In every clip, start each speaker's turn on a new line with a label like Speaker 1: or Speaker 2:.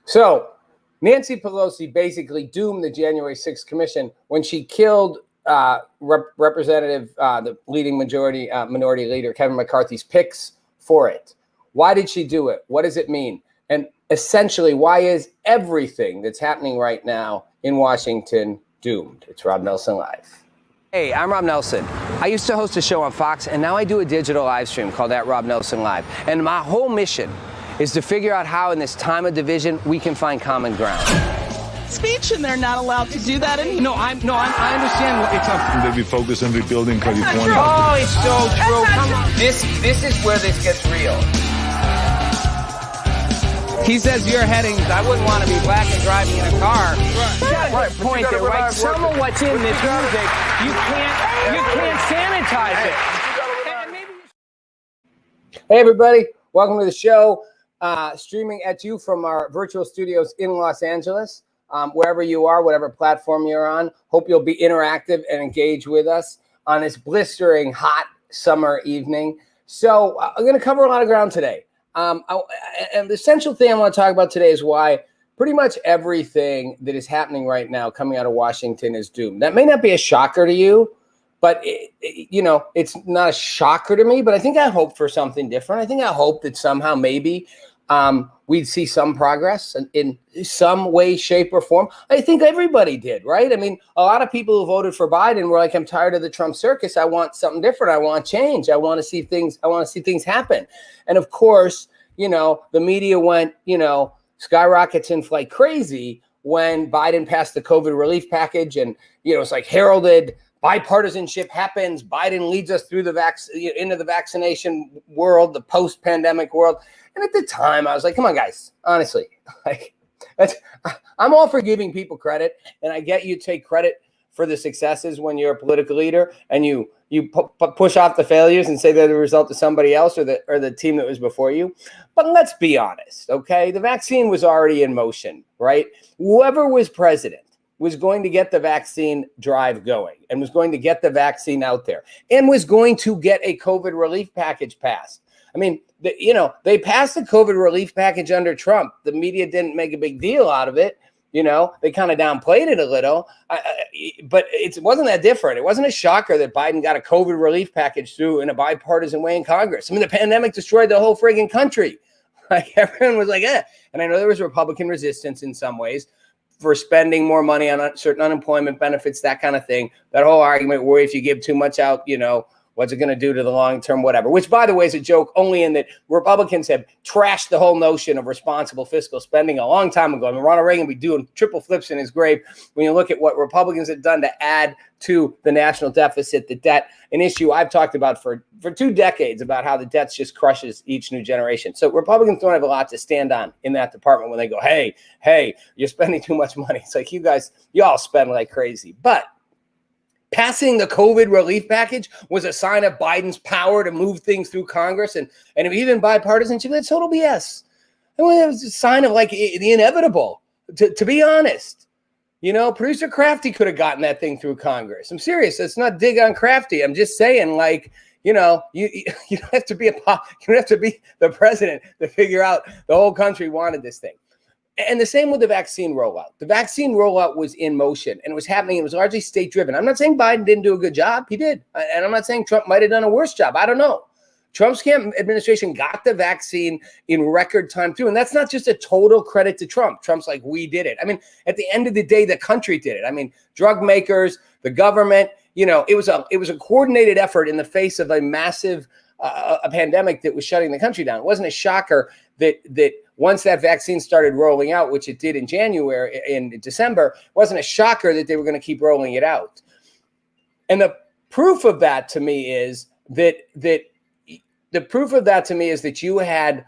Speaker 1: So Nancy Pelosi basically doomed the January 6th commission when she killed the leading minority leader, Kevin McCarthy's picks for it. Why did she do it? What does it mean? And essentially, why is everything that's happening right now in Washington doomed? It's Rob Nelson Live. Hey, I'm Rob Nelson. I used to host a show on Fox, and now I do a digital live stream called Rob Nelson Live. And my whole mission is to figure out how in this time of division we can find common ground.
Speaker 2: Speech, and they're not allowed to do that anymore.
Speaker 3: I understand what it's up.
Speaker 4: They be focused on rebuilding California.
Speaker 1: Oh, it's so true. Come on. This is where this gets real.
Speaker 3: He says you're heading.
Speaker 1: I wouldn't want to be black and driving in a car.
Speaker 3: Right.
Speaker 1: Point there, right? Some of what's in this music, you can't sanitize it. Hey, everybody. Welcome to the show. Streaming at you from our virtual studios in Los Angeles. Wherever you are, whatever platform you're on, hope you'll be interactive and engage with us on this blistering hot summer evening. So I'm going to cover a lot of ground today. And the essential thing I want to talk about today is why pretty much everything that is happening right now coming out of Washington is doomed. That may not be a shocker to you, but it's not a shocker to me. But I think I hope for something different. I think I hope that somehow maybe we'd see some progress in some way, shape, or form. I think everybody did, right? I mean, a lot of people who voted for Biden were like, I'm tired of the Trump circus. I want something different. I want change. I want to see things happen. And of course, the media went, skyrockets in flight crazy when Biden passed the COVID relief package, and it's like heralded. Bipartisanship happens. Biden leads us through into the vaccination world, the post-pandemic world. And at the time, I was like, come on, guys, honestly, I'm all for giving people credit. And I get you take credit for the successes when you're a political leader and you push off the failures and say they're the result of somebody else or the team that was before you. But let's be honest, okay? The vaccine was already in motion, right? Whoever was president was going to get the vaccine drive going and was going to get the vaccine out there and was going to get a COVID relief package passed. I mean, they passed the COVID relief package under Trump. The media didn't make a big deal out of it. They kind of downplayed it a little, but it wasn't that different. It wasn't a shocker that Biden got a COVID relief package through in a bipartisan way in Congress. I mean, the pandemic destroyed the whole friggin' country. Like everyone was like, eh. And I know there was Republican resistance in some ways for spending more money on certain unemployment benefits, that kind of thing. That whole argument where if you give too much out, what's it going to do to the long term, whatever, which, by the way, is a joke only in that Republicans have trashed the whole notion of responsible fiscal spending a long time ago. I mean, Ronald Reagan would be doing triple flips in his grave when you look at what Republicans have done to add to the national deficit, the debt, an issue I've talked about for 2 decades about how the debt just crushes each new generation. So Republicans don't have a lot to stand on in that department when they go, hey, you're spending too much money. It's like, you all spend like crazy. But passing the COVID relief package was a sign of Biden's power to move things through Congress and even bipartisanship. That's total BS. I mean, it was a sign of like the inevitable, to be honest. Producer Crafty could have gotten that thing through Congress. I'm serious. It's not dig on Crafty. I'm just saying, like, you don't have to be the president to figure out the whole country wanted this thing. And the same with the vaccine rollout. The vaccine rollout was in motion and it was happening. It was largely state driven. I'm not saying Biden didn't do a good job. He did. And I'm not saying Trump might have done a worse job. I don't know. Trump's administration got the vaccine in record time through. And that's not just a total credit to Trump. Trump's like, we did it. I mean, at the end of the day, the country did it. I mean, drug makers, the government, it was a coordinated effort in the face of a massive a pandemic that was shutting the country down. It wasn't a shocker that once that vaccine started rolling out, which it did in December, it wasn't a shocker that they were going to keep rolling it out. And the proof of that to me is that you had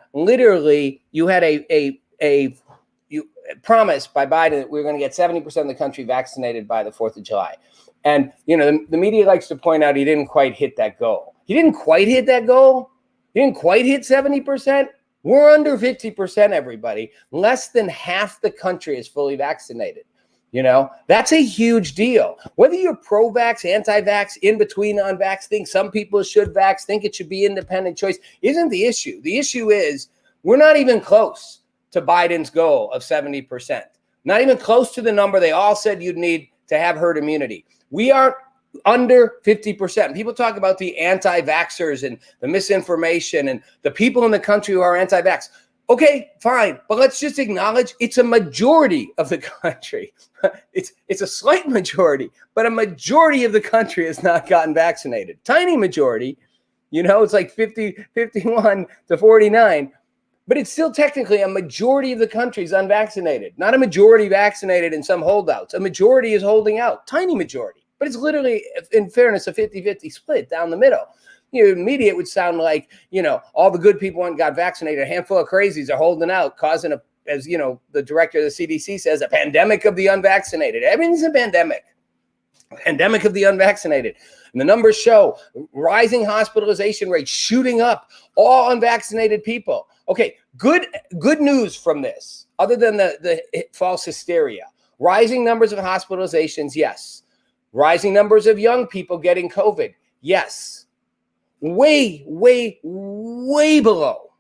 Speaker 1: a promise by Biden that we were going to get 70% of the country vaccinated by the 4th of July. And, the media likes to point out he didn't quite hit that goal. He didn't quite hit that goal. He didn't quite hit 70%. We're under 50%, everybody. Less than half the country is fully vaccinated. That's a huge deal. Whether you're pro-vax, anti-vax, in between on vax, think some people should vax, think it should be independent choice, isn't the issue. The issue is we're not even close to Biden's goal of 70%. Not even close to the number they all said you'd need to have herd immunity. We are under 50%. People talk about the anti-vaxxers and the misinformation and the people in the country who are anti-vax. Okay, fine. But let's just acknowledge it's a majority of the country. It's a slight majority, but a majority of the country has not gotten vaccinated. Tiny majority, it's like 51 to 49. But it's still technically a majority of the country is unvaccinated, not a majority vaccinated and some holdouts. A majority is holding out, tiny majority. But it's literally, in fairness, a 50-50 split down the middle. Media, it would sound like, all the good people went and got vaccinated. A handful of crazies are holding out, causing as the director of the CDC says, a pandemic of the unvaccinated. Everything's a pandemic. Pandemic of the unvaccinated. And the numbers show rising hospitalization rates shooting up, all unvaccinated people. Okay, good news from this, other than the false hysteria. Rising numbers of hospitalizations, yes. Rising numbers of young people getting COVID, yes. Way below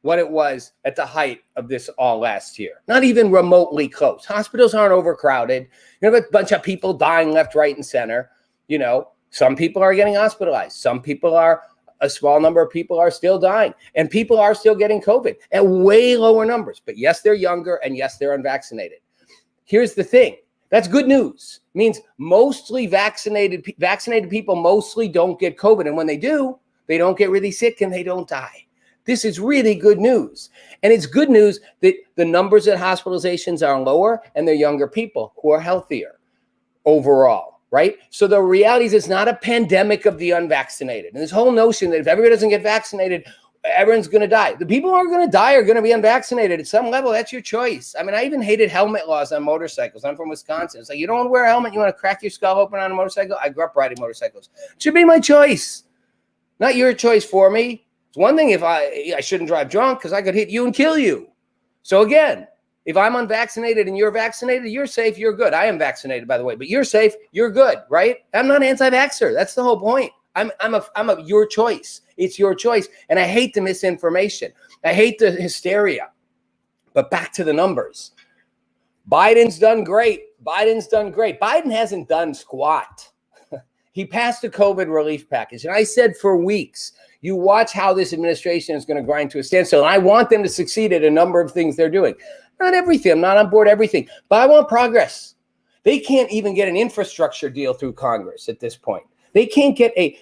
Speaker 1: what it was at the height of this all last year. Not even remotely close. Hospitals aren't overcrowded. You have a bunch of people dying left, right, and center. Some people are getting hospitalized. A small number of people are still dying. And people are still getting COVID at way lower numbers. But yes, they're younger, and yes, they're unvaccinated. Here's the thing. That's good news. It means mostly vaccinated people mostly don't get COVID. And when they do, they don't get really sick and they don't die. This is really good news. And it's good news that the numbers of hospitalizations are lower and they're younger people who are healthier overall, right? So the reality is it's not a pandemic of the unvaccinated. And this whole notion that if everybody doesn't get vaccinated, everyone's going to die. The people who are going to die are going to be unvaccinated at some level. That's your choice. I mean, I even hated helmet laws on motorcycles. I'm from Wisconsin. It's like, you don't want to wear a helmet. You want to crack your skull open on a motorcycle. I grew up riding motorcycles. It should be my choice, not your choice for me. It's one thing if I shouldn't drive drunk because I could hit you and kill you. So again, if I'm unvaccinated and you're vaccinated, you're safe, you're good. I am vaccinated, by the way, but you're safe, you're good, right? I'm not anti-vaxxer. That's the whole point. I'm your choice. It's your choice. And I hate the misinformation. I hate the hysteria. But back to the numbers. Biden's done great. Biden hasn't done squat. He passed a COVID relief package. And I said for weeks, you watch how this administration is going to grind to a standstill. And I want them to succeed at a number of things they're doing. Not everything. I'm not on board everything. But I want progress. They can't even get an infrastructure deal through Congress at this point. They can't get a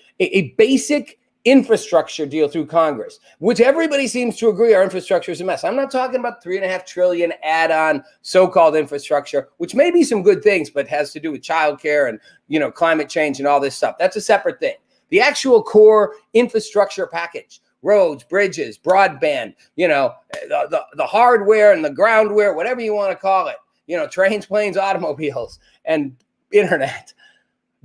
Speaker 1: basic infrastructure deal through Congress, which everybody seems to agree our infrastructure is a mess. I'm not talking about $3.5 trillion add-on so-called infrastructure, which may be some good things, but has to do with childcare and climate change and all this stuff. That's a separate thing. The actual core infrastructure package, roads, bridges, broadband, the hardware and the groundware, whatever you want to call it, trains, planes, automobiles, and internet.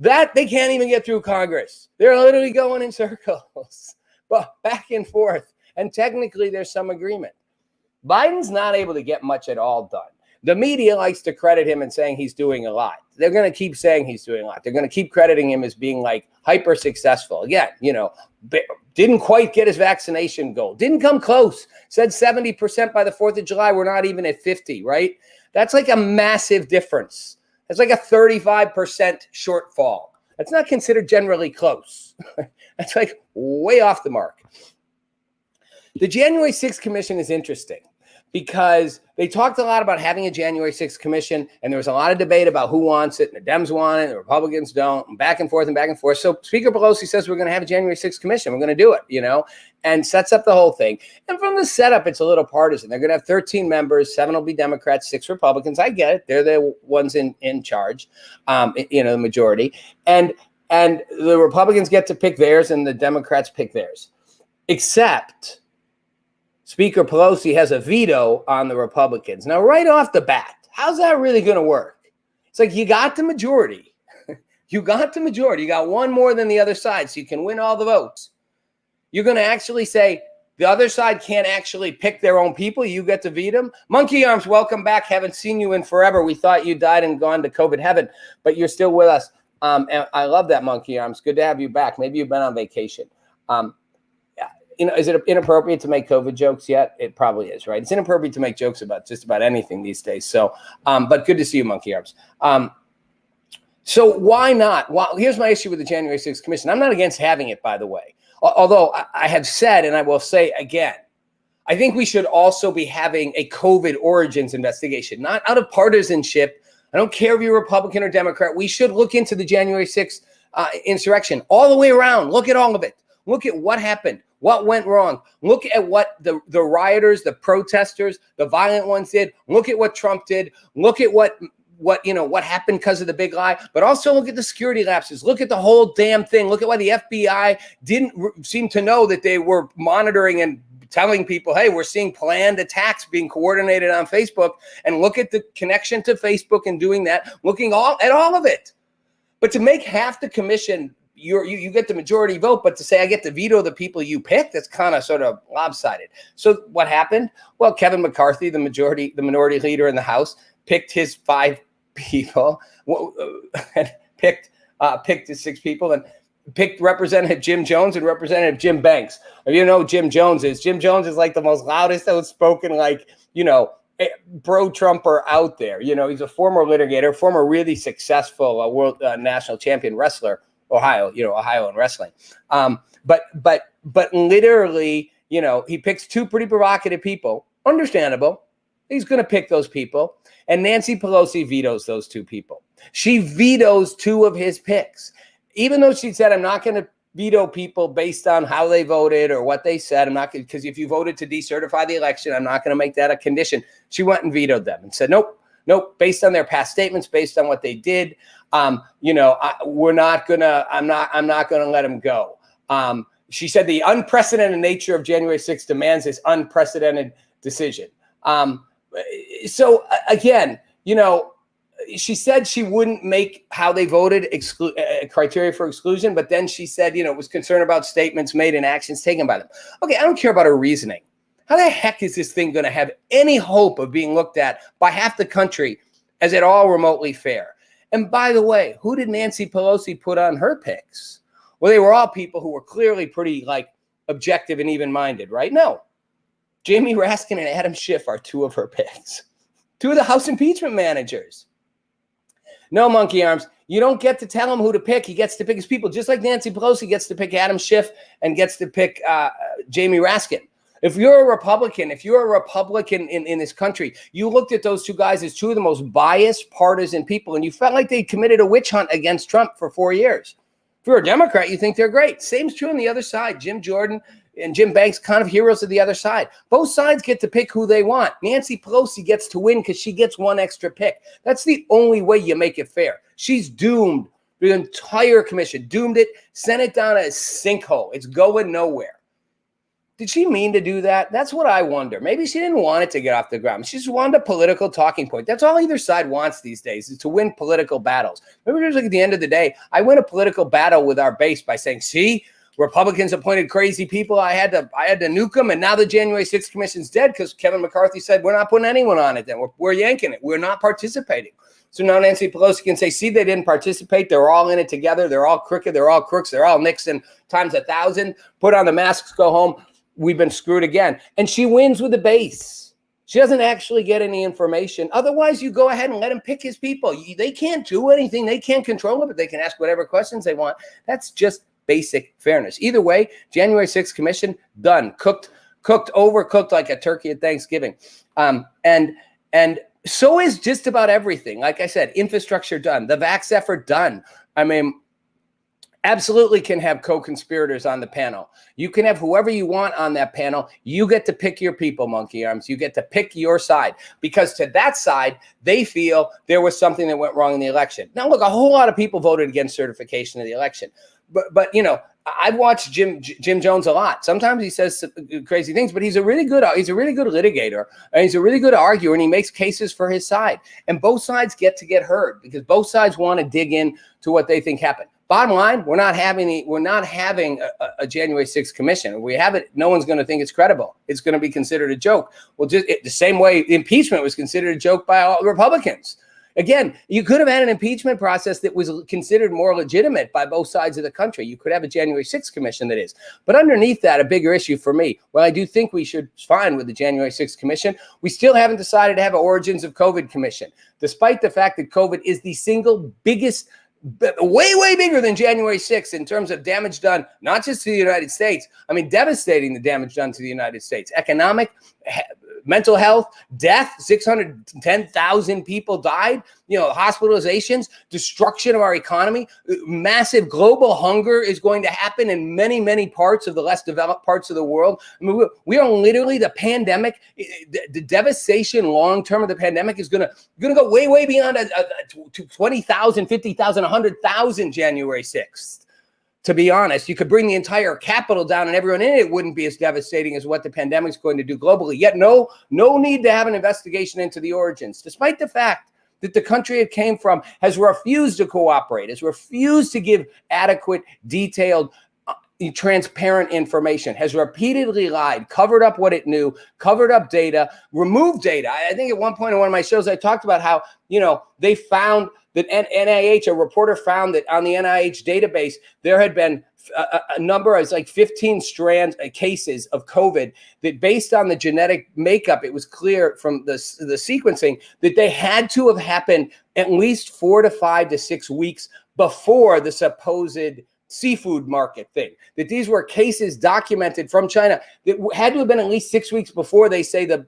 Speaker 1: That they can't even get through Congress. They're literally going in circles, but back and forth. And technically, there's some agreement. Biden's not able to get much at all done. The media likes to credit him and saying he's doing a lot. They're going to keep saying he's doing a lot. They're going to keep crediting him as being like hyper successful. Again, didn't quite get his vaccination goal. Didn't come close. Said 70% by the 4th of July. We're not even at 50, right? That's like a massive difference. It's like a 35% shortfall. That's not considered generally close. That's like way off the mark. The January 6th commission is interesting because they talked a lot about having a January 6th commission, and there was a lot of debate about who wants it, and the Dems want it, and the Republicans don't, and back and forth and back and forth. So Speaker Pelosi says we're going to have a January 6th commission. We're going to do it, and sets up the whole thing. And from the setup, it's a little partisan. They're going to have 13 members. 7 will be Democrats, 6 Republicans. I get it. They're the ones in charge, the majority. And the Republicans get to pick theirs, and the Democrats pick theirs. Except Speaker Pelosi has a veto on the Republicans. Now, right off the bat, how's that really going to work? It's like you got the majority. You got one more than the other side, so you can win all the votes. You're going to actually say the other side can't actually pick their own people. You get to veto them. Monkey Arms, welcome back. Haven't seen you in forever. We thought you died and gone to COVID heaven, but you're still with us. And I love that, Monkey Arms. Good to have you back. Maybe you've been on vacation. is it inappropriate to make COVID jokes yet? It probably is, right? It's inappropriate to make jokes about just about anything these days. So, but good to see you, Monkey Arms. So why not? Well, here's my issue with the January 6th commission. I'm not against having it, by the way. Although I have said, and I will say again, I think we should also be having a COVID origins investigation, not out of partisanship. I don't care if you're Republican or Democrat. We should look into the January 6th insurrection all the way around. Look at all of it. Look at what happened, what went wrong. Look at what the rioters, the protesters, the violent ones did. Look at what Trump did. Look at what happened because of the big lie. But also look at the security lapses. Look at the whole damn thing. Look at why the FBI didn't seem to know that they were monitoring and telling people, hey, we're seeing planned attacks being coordinated on Facebook. And look at the connection to Facebook and doing that, looking at all of it. But to make half the commission, you get the majority vote, but to say I get to veto the people you pick, that's kind of sort of lopsided. So what happened? Well, Kevin McCarthy, the minority leader in the House, picked his 5 people, and picked his 6 people, and picked Representative Jim Jones and Representative Jim Banks. If you know who Jim Jones is like the most loudest, outspoken, pro-Trumper out there. He's a former litigator, former really successful world national champion wrestler, Ohio in wrestling. But literally, he picks 2 pretty provocative people. Understandable. He's going to pick those people. And Nancy Pelosi vetoes those 2 people. She vetoes 2 of his picks. Even though she said, I'm not going to veto people based on how they voted or what they said. I'm not going to, because if you voted to decertify the election, I'm not going to make that a condition. She went and vetoed them and said, nope, based on their past statements, based on what they did, I'm not going to let them go. She said the unprecedented nature of January 6th demands this unprecedented decision. So again, she said she wouldn't make how they voted criteria for exclusion, but then she said, was concerned about statements made and actions taken by them. Okay, I don't care about her reasoning. How the heck is this thing going to have any hope of being looked at by half the country as at all remotely fair? And by the way, who did Nancy Pelosi put on her picks? Well, they were all people who were clearly pretty objective and even-minded, right? No. Jamie Raskin and Adam Schiff are 2 of her picks. 2 of the House impeachment managers. No, Monkey Arms, you don't get to tell him who to pick. He gets to pick his people, just like Nancy Pelosi gets to pick Adam Schiff and gets to pick Jamie Raskin. If you're a Republican in this country, you looked at those 2 guys as 2 of the most biased, partisan people, and you felt like they committed a witch hunt against Trump for 4 years. If you're a Democrat, you think they're great. Same's true on the other side. Jim Jordan and Jim Banks, kind of heroes of the other side. Both sides get to pick who they want. Nancy Pelosi gets to win because she gets 1 extra pick. That's the only way you make it fair. She's doomed the entire commission, doomed it, sent it down a sinkhole. It's going nowhere. Did she mean to do that? That's what I wonder. Maybe she didn't want it to get off the ground. She just wanted a political talking point. That's all either side wants these days, is to win political battles. Maybe just at the end of the day, I win a political battle with our base by saying, see, Republicans appointed crazy people. I had to nuke them, and now the January 6th commission's dead because Kevin McCarthy said we're not putting anyone on it. Then we're yanking it. We're not participating. So now Nancy Pelosi can say, see, they didn't participate. They're all in it together. They're all crooked. They're all crooks. They're all Nixon times 1,000. Put on the masks, go home. We've been screwed again. And she wins with the base. She doesn't actually get any information. Otherwise, you go ahead and let him pick his people. They can't do anything. They can't control it, but they can ask whatever questions they want. That's just basic fairness. Either way, January 6th commission, done. Cooked, overcooked like a turkey at Thanksgiving. And so is just about everything. Like I said, infrastructure done. The vax effort done. I mean, absolutely can have co-conspirators on the panel. You can have whoever you want on that panel. You get to pick your people, Monkey Arms. You get to pick your side, because to that side, they feel there was something that went wrong in the election. Now, look, a whole lot of people voted against certification of the election. But I've watched Jim Jones a lot. Sometimes he says crazy things, but he's a really good litigator, and he's a really good arguer, and he makes cases for his side. And both sides get heard because both sides want to dig in to what they think happened. Bottom line, we're not having a January 6th commission. If we have it, no one's going to think it's credible. It's going to be considered a joke. Well, just the same way impeachment was considered a joke by all Republicans. Again, you could have had an impeachment process that was considered more legitimate by both sides of the country. You could have a January 6th commission that is. But underneath that, a bigger issue for me, well, I do think we should fine with the January 6th commission. We still haven't decided to have an origins of COVID commission, despite the fact that COVID is the single biggest, way bigger than January 6th in terms of damage done, not just to the United States. I mean, devastating the damage done to the United States. Economic, mental health, death, 610,000 people died, hospitalizations, destruction of our economy, massive global hunger is going to happen in many, many parts of the less developed parts of the world. I mean, we are literally the pandemic, the devastation long-term of the pandemic is going to go way beyond 20,000, 50,000, 100,000 January 6th. To be honest, you could bring the entire capital down and everyone in it wouldn't be as devastating as what the pandemic is going to do globally. Yet no need to have an investigation into the origins, despite the fact that the country it came from has refused to cooperate, has refused to give adequate, detailed, transparent information, has repeatedly lied, covered up what it knew, covered up data, removed data. I think at one point in one of my shows, I talked about how, they found that NIH, a reporter found that on the NIH database, there had been a number of like 15 cases of COVID that based on the genetic makeup, it was clear from the sequencing that they had to have happened at least 4 to 5 to 6 weeks before the supposed seafood market thing, that these were cases documented from China that had to have been at least 6 weeks before they say the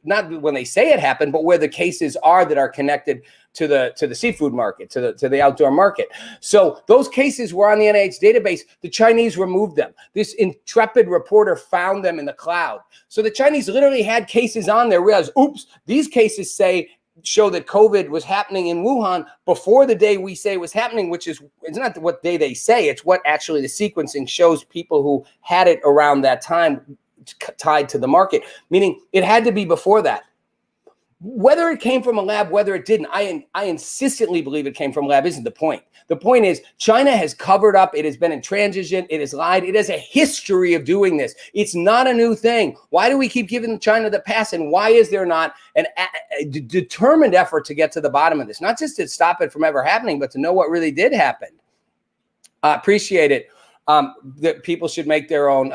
Speaker 1: not when they say it happened, but where the cases are that are connected to the seafood market, to the outdoor market. So those cases were on the NIH database. The Chinese removed them. This intrepid reporter found them in the cloud. So the Chinese literally had cases on there, realized, oops, these cases show that COVID was happening in Wuhan before the day we say it was happening, which is, it's not what day they say, it's what actually the sequencing shows people who had it around that time tied to the market, meaning it had to be before that. Whether it came from a lab, whether it didn't, I insistently believe it came from a lab isn't the point. The point is China has covered up. It has been intransigent. It has lied. It has a history of doing this. It's not a new thing. Why do we keep giving China the pass? And why is there not a determined effort to get to the bottom of this? Not just to stop it from ever happening, but to know what really did happen. Appreciate it. That people should make their own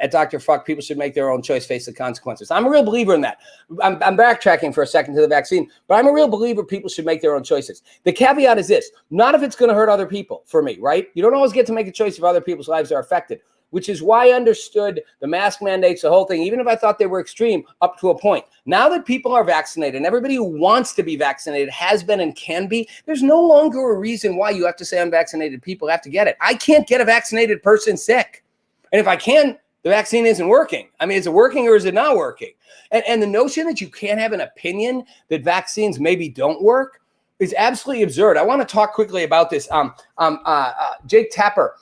Speaker 1: at Dr. Fuck, people should make their own choice, face the consequences. I'm a real believer in that. I'm backtracking for a second to the vaccine, but I'm a real believer people should make their own choices. The caveat is this, not if it's going to hurt other people, for me, right? You don't always get to make a choice if other people's lives are affected, which is why I understood the mask mandates, the whole thing, even if I thought they were extreme, up to a point. Now that people are vaccinated and everybody who wants to be vaccinated has been and can be, there's no longer a reason why you have to say unvaccinated people have to get it. I can't get a vaccinated person sick. And if I can, the vaccine isn't working. I mean, is it working or is it not working? And the notion that you can't have an opinion that vaccines maybe don't work is absolutely absurd. I want to talk quickly about this. Jake Tapper,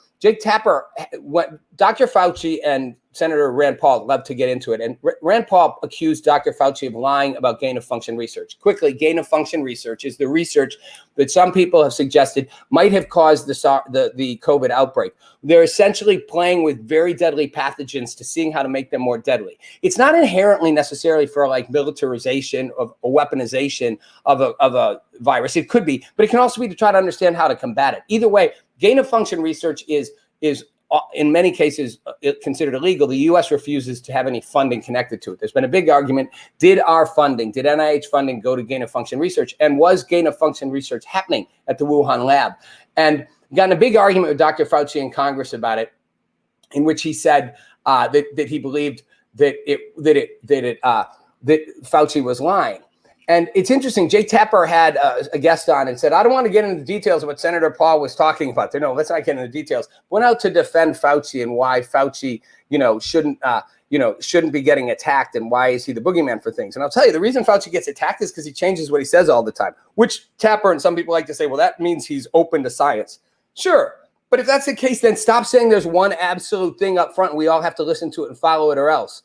Speaker 1: what Dr. Fauci and Senator Rand Paul love to get into it. And Rand Paul accused Dr. Fauci of lying about gain-of-function research. Quickly, gain-of-function research is the research that some people have suggested might have caused the COVID outbreak. They're essentially playing with very deadly pathogens to seeing how to make them more deadly. It's not inherently necessarily for like militarization of a weaponization of a virus. It could be, but it can also be to try to understand how to combat it. Either way, gain-of-function research is in many cases considered illegal. The U.S. refuses to have any funding connected to it. There's been a big argument. Did NIH funding go to gain-of-function research? And was gain-of-function research happening at the Wuhan lab? And gotten a big argument with Dr. Fauci in Congress about it, in which he said that he believed that Fauci was lying. And it's interesting, Jake Tapper had a guest on and said, I don't want to get into the details of what Senator Paul was talking about. No, let's not get into the details. Went out to defend Fauci and why Fauci, shouldn't be getting attacked and why is he the boogeyman for things. And I'll tell you, the reason Fauci gets attacked is because he changes what he says all the time, which Tapper and some people like to say, well, that means he's open to science. Sure. But if that's the case, then stop saying there's one absolute thing up front and we all have to listen to it and follow it or else,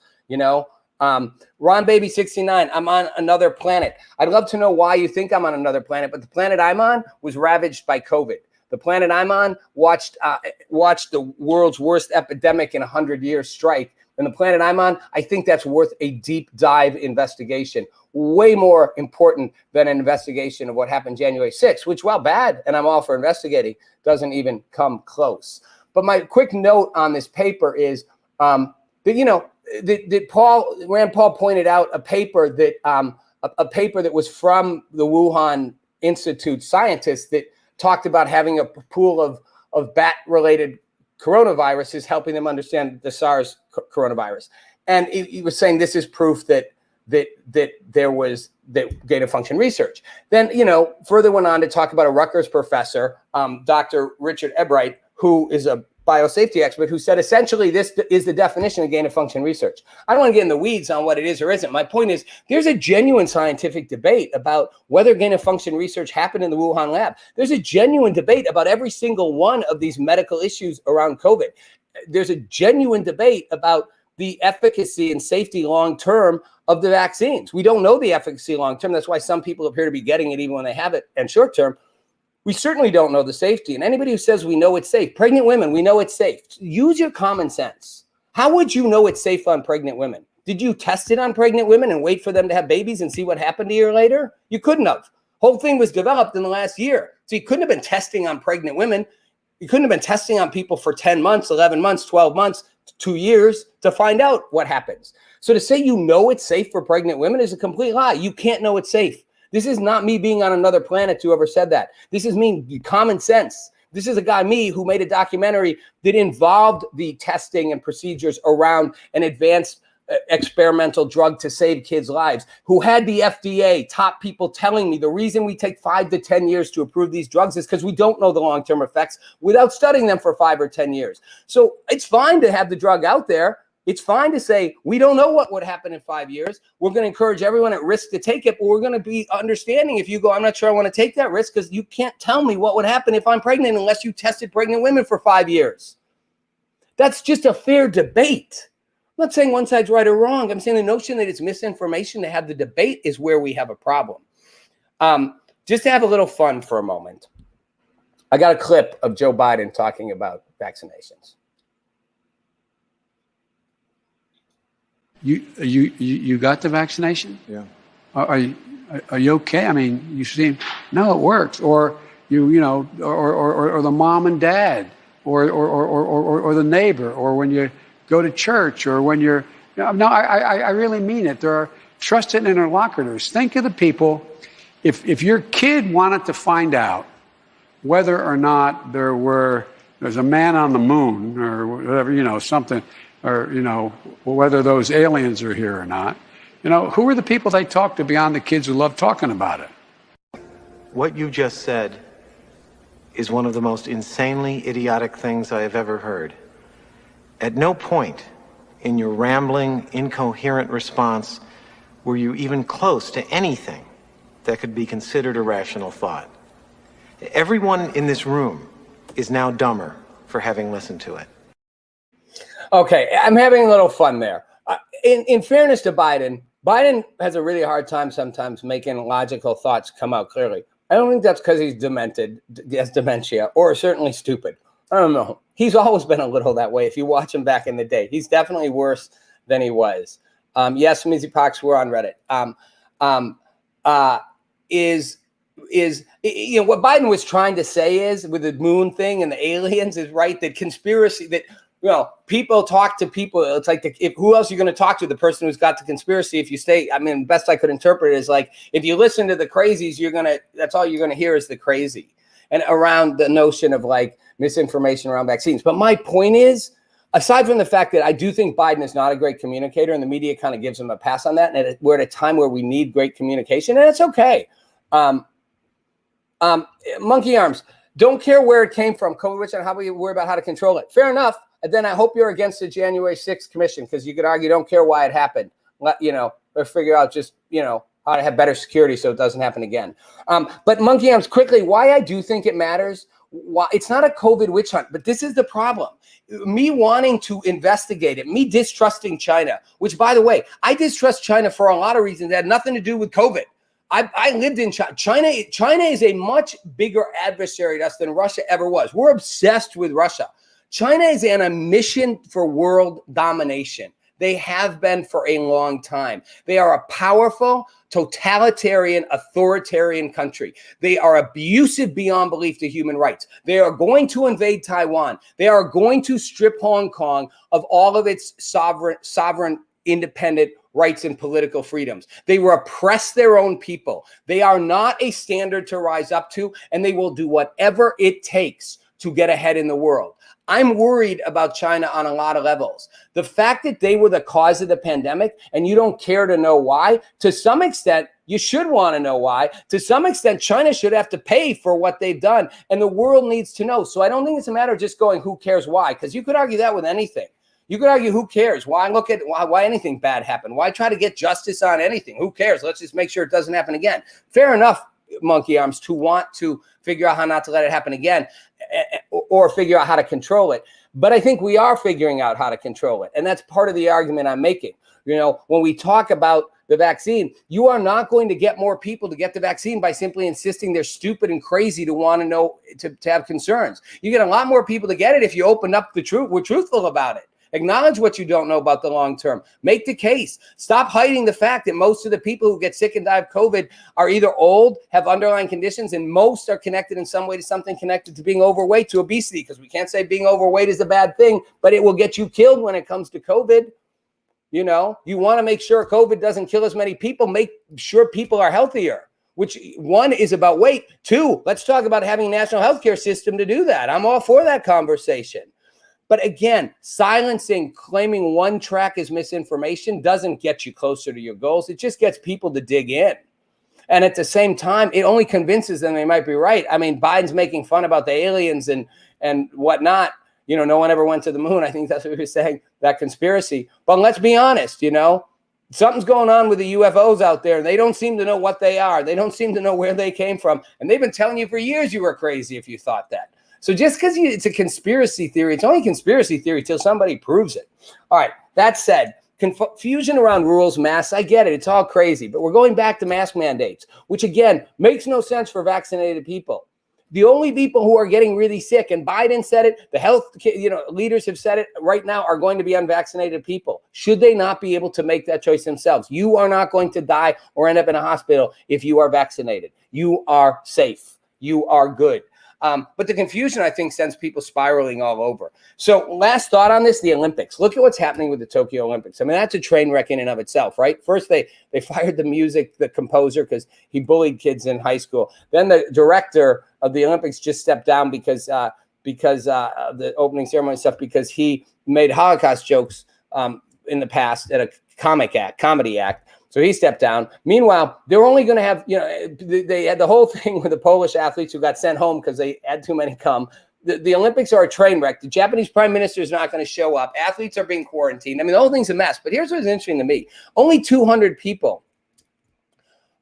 Speaker 1: Ron Baby 69, I'm on another planet. I'd love to know why you think I'm on another planet, but the planet I'm on was ravaged by COVID. The planet I'm on watched the world's worst epidemic in 100 years strike and the planet I'm on, I think that's worth a deep dive investigation. Way more important than an investigation of what happened January 6th, which, while bad, and I'm all for investigating, doesn't even come close. But my quick note on this paper is that, you know, that Rand Paul pointed out a paper that a paper that was from the Wuhan Institute scientists that talked about having a pool of bat-related coronaviruses, helping them understand the SARS coronavirus. And he was saying this is proof that there was gain of function research. Then, you know, further went on to talk about a Rutgers professor, Dr. Richard Ebright, who is a biosafety expert, who said essentially this is the definition of gain of function research. I don't want to get in the weeds on what it is or isn't. My point is there's a genuine scientific debate about whether gain of function research happened in the Wuhan lab. There's a genuine debate about every single one of these medical issues around COVID. There's a genuine debate about the efficacy and safety long-term of the vaccines. We don't know the efficacy long-term. That's why some people appear to be getting it even when they have it. And short-term, we certainly don't know the safety. And anybody who says we know it's safe, pregnant women, we know it's safe. Use your common sense. How would you know it's safe on pregnant women? Did you test it on pregnant women and wait for them to have babies and see what happened a year later? You couldn't have. Whole thing was developed in the last year. So you couldn't have been testing on pregnant women. You couldn't have been testing on people for 10 months, 11 months, 12 months, 2 years to find out what happens. So to say you know it's safe for pregnant women is a complete lie. You can't know it's safe. This is not me being on another planet whoever said that. This is me, common sense. This is a guy, me, who made a documentary that involved the testing and procedures around an advanced experimental drug to save kids' lives, who had the FDA, top people telling me the reason we take 5 to 10 years to approve these drugs is because we don't know the long-term effects without studying them for 5 or 10 years. So it's fine to have the drug out there. It's fine to say, we don't know what would happen in 5 years. We're going to encourage everyone at risk to take it, but we're going to be understanding if you go, I'm not sure I want to take that risk because you can't tell me what would happen if I'm pregnant unless you tested pregnant women for 5 years. That's just a fair debate. I'm not saying one side's right or wrong. I'm saying the notion that it's misinformation to have the debate is where we have a problem. Just to have a little fun for a moment, I got a clip of Joe Biden talking about vaccinations.
Speaker 5: You got the vaccination?
Speaker 4: Yeah.
Speaker 5: Are you okay? I mean, you seem no, it works. Or you know, or the mom and dad, or the neighbor, or when you go to church, or when you're no, I really mean it. There are trusted interlocutors. Think of the people. If your kid wanted to find out whether or not there's a man on the moon or whatever, you know, something. Or, you know, whether those aliens are here or not. You know, who are the people they talk to beyond the kids who love talking about it?
Speaker 6: What you just said is one of the most insanely idiotic things I have ever heard. At no point in your rambling, incoherent response were you even close to anything that could be considered a rational thought. Everyone in this room is now dumber for having listened to it.
Speaker 1: Okay, I'm having a little fun there. In fairness to Biden has a really hard time sometimes making logical thoughts come out clearly. I don't think that's because he's demented, he has dementia, or certainly stupid. I don't know. He's always been a little that way. If you watch him back in the day, he's definitely worse than he was. Yes, Mizzy Pox, we're on Reddit. You know what Biden was trying to say is with the moon thing and the aliens is right that conspiracy that. You know, people talk to people. It's like, who else are you going to talk to? The person who's got the conspiracy. If you stay, I mean, best I could interpret it is like, if you listen to the crazies, that's all you're going to hear is the crazy. And around the notion of like misinformation around vaccines. But my point is, aside from the fact that I do think Biden is not a great communicator and the media kind of gives him a pass on that. And we're at a time where we need great communication and it's okay. Monkey arms. Don't care where it came from. COVID, which and how we worry about how to control it. Fair enough. And then I hope you're against the January 6th commission because you could argue don't care why it happened. You know, or figure out just, you know, how to have better security so it doesn't happen again. But monkey arms, quickly, why I do think it matters. Why it's not a COVID witch hunt, but this is the problem. Me wanting to investigate it, me distrusting China, which, by the way, I distrust China for a lot of reasons that had nothing to do with COVID. I lived in China. China is a much bigger adversary to us than Russia ever was. We're obsessed with Russia. China is on a mission for world domination. They have been for a long time. They are a powerful, totalitarian, authoritarian country. They are abusive beyond belief to human rights. They are going to invade Taiwan. They are going to strip Hong Kong of all of its sovereign, independent rights and political freedoms. They repress their own people. They are not a standard to rise up to, and they will do whatever it takes to get ahead in the world. I'm worried about China on a lot of levels. The fact that they were the cause of the pandemic and you don't care to know why, to some extent, you should want to know why. To some extent, China should have to pay for what they've done, and the world needs to know. So I don't think it's a matter of just going, who cares why? Because you could argue that with anything. You could argue, who cares? Why look at why anything bad happened? Why try to get justice on anything? Who cares? Let's just make sure it doesn't happen again. Fair enough, monkey arms, to want to figure out how not to let it happen again, or figure out how to control it. But I think we are figuring out how to control it. And that's part of the argument I'm making. You know, when we talk about the vaccine, you are not going to get more people to get the vaccine by simply insisting they're stupid and crazy to want to know, to have concerns. You get a lot more people to get it if you open up the truth, we're truthful about it. Acknowledge what you don't know about the long term. Make the case. Stop hiding the fact that most of the people who get sick and die of COVID are either old, have underlying conditions, and most are connected in some way to something connected to being overweight, to obesity, because we can't say being overweight is a bad thing, but it will get you killed when it comes to COVID. You know, you want to make sure COVID doesn't kill as many people. Make sure people are healthier, which one is about weight. Two, let's talk about having a national healthcare system to do that. I'm all for that conversation. But again, silencing, claiming one track is misinformation doesn't get you closer to your goals. It just gets people to dig in. And at the same time, it only convinces them they might be right. I mean, Biden's making fun about the aliens and whatnot. You know, no one ever went to the moon. I think that's what he was saying, that conspiracy. But let's be honest, you know, something's going on with the UFOs out there. They don't seem to know what they are. They don't seem to know where they came from. And they've been telling you for years you were crazy if you thought that. So just because it's a conspiracy theory, it's only a conspiracy theory till somebody proves it. All right, that said, confusion around rules, masks, I get it. It's all crazy. But we're going back to mask mandates, which, again, makes no sense for vaccinated people. The only people who are getting really sick, and Biden said it, the health leaders have said it right now, are going to be unvaccinated people. Should they not be able to make that choice themselves? You are not going to die or end up in a hospital if you are vaccinated. You are safe. You are good. But the confusion, I think, sends people spiraling all over. So last thought on this, the Olympics. Look at what's happening with the Tokyo Olympics. I mean, that's a train wreck in and of itself, right? First, they fired the composer, because he bullied kids in high school. Then the director of the Olympics just stepped down because of the opening ceremony stuff, because he made Holocaust jokes in the past at a comedy act. So he stepped down. Meanwhile, they're only going to have, they had the whole thing with the Polish athletes who got sent home because they had too many come. The Olympics are a train wreck. The Japanese prime minister is not going to show up. Athletes are being quarantined. I mean, the whole thing's a mess. But here's what's interesting to me. Only 200 people.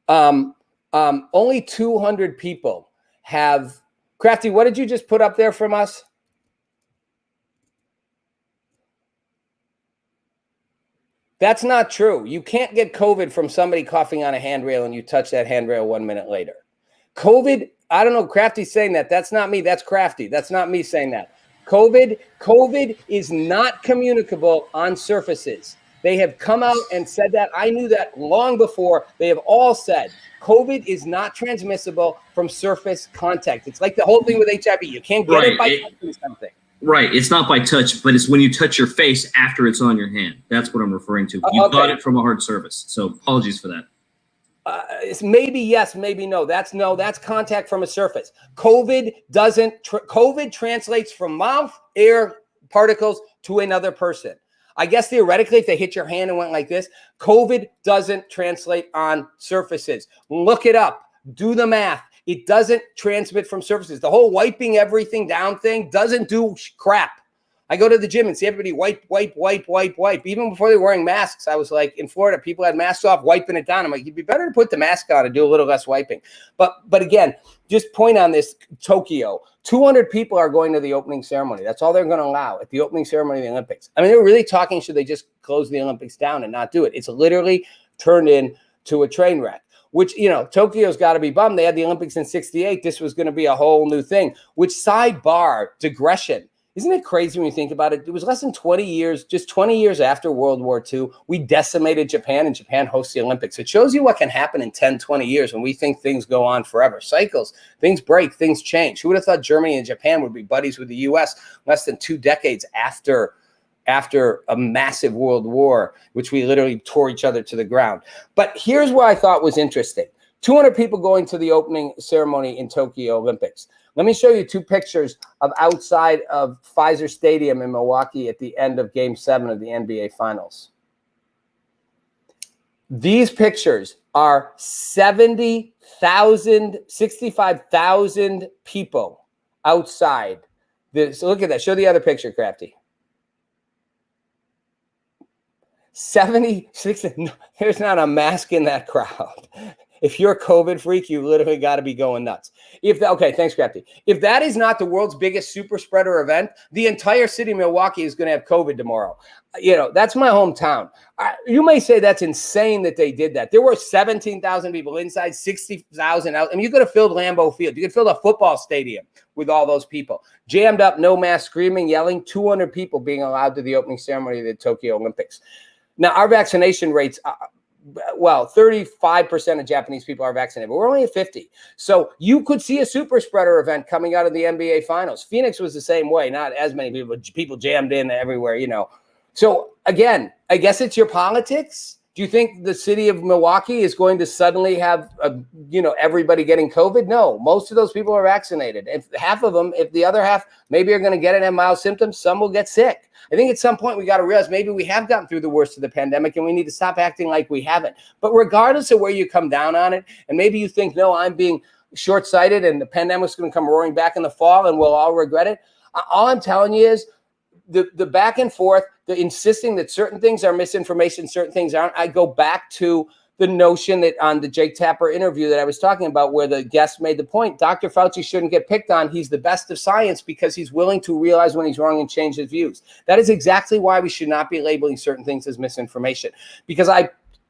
Speaker 1: Only 200 people have. Crafty, what did you just put up there from us? That's not true. You can't get COVID from somebody coughing on a handrail and you touch that handrail 1 minute later. COVID, I don't know, Crafty's saying that. That's not me. That's Crafty. That's not me saying that. COVID is not communicable on surfaces. They have come out and said that. I knew that long before. They have all said COVID is not transmissible from surface contact. It's like the whole thing with HIV. You can't get it by touching something.
Speaker 7: Right. It's not by touch, but it's when you touch your face after it's on your hand. That's what I'm referring to. You got it from a hard surface. So apologies for that.
Speaker 1: It's maybe yes, maybe no. That's contact from a surface. COVID translates from mouth, air, particles to another person. I guess theoretically, if they hit your hand and went like this, COVID doesn't translate on surfaces. Look it up. Do the math. It doesn't transmit from surfaces. The whole wiping everything down thing doesn't do crap. I go to the gym and see everybody wipe. Even before they were wearing masks, I was like, in Florida, people had masks off, wiping it down. I'm like, it'd be better to put the mask on and do a little less wiping. But again, just point on this, Tokyo. 200 people are going to the opening ceremony. That's all they're going to allow at the opening ceremony of the Olympics. I mean, they were really talking, should they just close the Olympics down and not do it? It's literally turned into a train wreck. Which, Tokyo's got to be bummed. They had the Olympics in '68. This was going to be a whole new thing. Which, sidebar, digression. Isn't it crazy when you think about it? It was less than 20 years, just 20 years after World War II, we decimated Japan, and Japan hosts the Olympics. It shows you what can happen in 10, 20 years when we think things go on forever. Cycles, things break, things change. Who would have thought Germany and Japan would be buddies with the U.S. less than 2 decades after a massive world war, which we literally tore each other to the ground? But here's what I thought was interesting. 200 people going to the opening ceremony in Tokyo Olympics. Let me show you 2 pictures of outside of Pfizer Stadium in Milwaukee at the end of Game 7 of the NBA Finals. These pictures are 65,000 people outside. So look at that. Show the other picture, Crafty. 76. No, there's not a mask in that crowd. If you're a COVID freak, you literally got to be going nuts. Okay, thanks, Crafty. If that is not the world's biggest super spreader event, the entire city of Milwaukee is going to have COVID tomorrow. That's my hometown. You may say that's insane that they did that. There were 17,000 people inside, 60,000 out. I mean, you could have filled Lambeau Field. You could fill a football stadium with all those people. Jammed up, no mask, screaming, yelling, 200 people being allowed to the opening ceremony of the Tokyo Olympics. Now, our vaccination rates, 35% of Japanese people are vaccinated, but we're only at 50. So you could see a super spreader event coming out of the NBA Finals. Phoenix was the same way, not as many people jammed in everywhere, So again, I guess it's your politics. Do you think the city of Milwaukee is going to suddenly have, everybody getting COVID? No, most of those people are vaccinated. If half of them, if the other half maybe are going to get it and have mild symptoms, some will get sick. I think at some point we got to realize maybe we have gotten through the worst of the pandemic and we need to stop acting like we haven't. But regardless of where you come down on it, and maybe you think, no, I'm being short-sighted and the pandemic's going to come roaring back in the fall and we'll all regret it. All I'm telling you is the back and forth, the insisting that certain things are misinformation, certain things aren't. I go back to the notion that on the Jake Tapper interview that I was talking about, where the guest made the point, Dr. Fauci shouldn't get picked on. He's the best of science because he's willing to realize when he's wrong and change his views. That is exactly why we should not be labeling certain things as misinformation, because I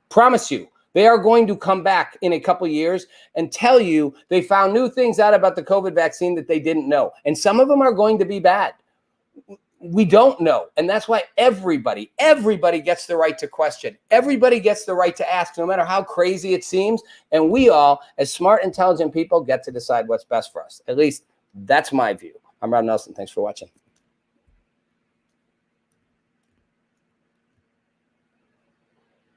Speaker 1: promise you, they are going to come back in a couple of years and tell you they found new things out about the COVID vaccine that they didn't know. And some of them are going to be bad. We don't know. And that's why everybody gets the right to question. Everybody gets the right to ask, no matter how crazy it seems. And we all, as smart, intelligent people, get to decide what's best for us. At least that's my view. I'm Rob Nelson. Thanks for watching.